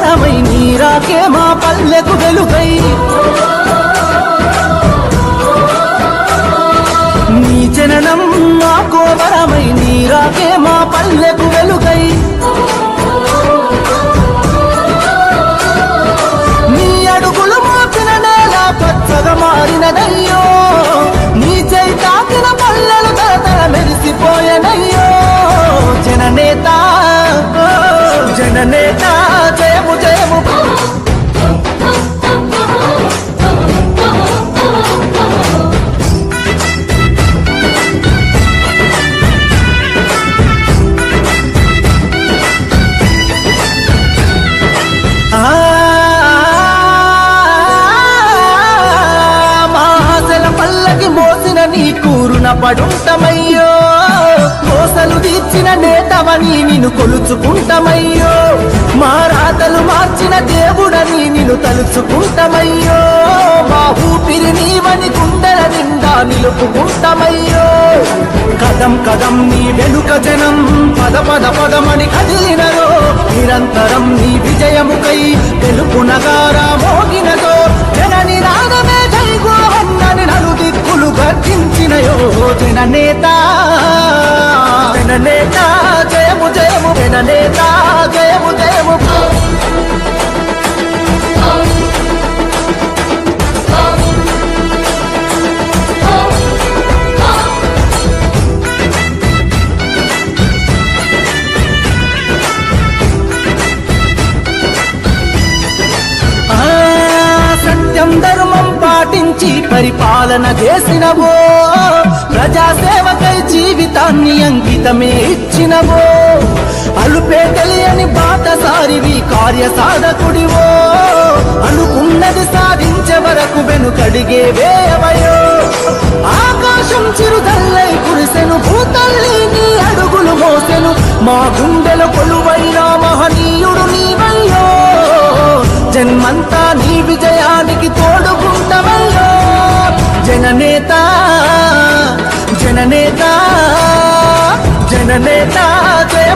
కోవరమై నీరాకే మా పల్లెకు వెలుగై నీ జననం మా కోవరమై నీరాకే మా పల్లెకు వెలుగై నీ అడుగులు మోపిన నేల పచ్చగా మారినదయ్యో నీ జై తాకిన పల్లెలు తరతర మెరిసిపోయనయ్యో జననేత జననేత జయము జయము మోసిన నీ కూరున పడుంటమయ్యో కోసలు తీర్చిన నేతవని నిన్ను కొలుచుకుంటమయ్యో మా రాతలు మార్చిన దేవుడని నిన్ను తలుచుకుంటమయ్యో మా ఊపిరి నీవని గుండెల నిండా నిలుపుకుంటమయ్యో కదం కదం నీ వెనుక జనం పద పద పదమని కదిలినరో నిరంతరం నీ విజయముకై తెలుపు నగారా మోగినదో జనని నాదమే జైగోవన్నని నలు దిక్కులు గర్జించినయో జననేత జననేత జయము జయము జననేత జయము జయము సత్యం ధర్మం పాటించి పరిపాలన చేసినవో ప్రజాసేవకై జీవితాన్ని అంకితమే ఇచ్చినవో అలుపే తెలియని బాటసారివి కార్యసాధకుడివో అనుకున్నది సాధించే వరకు వెనుకడిగే వేయవయో ఆకాశం చిరుదల్లై కురిసెను భూతల్లి నీ అడుగులు మోసెను మా గుండెలు కొలువైన మహనీయుడు నీవయ్యో జన్మంతా నీ విజయానికి తోడుకుంటమయ్యో జననేత జననేత జననేత జయ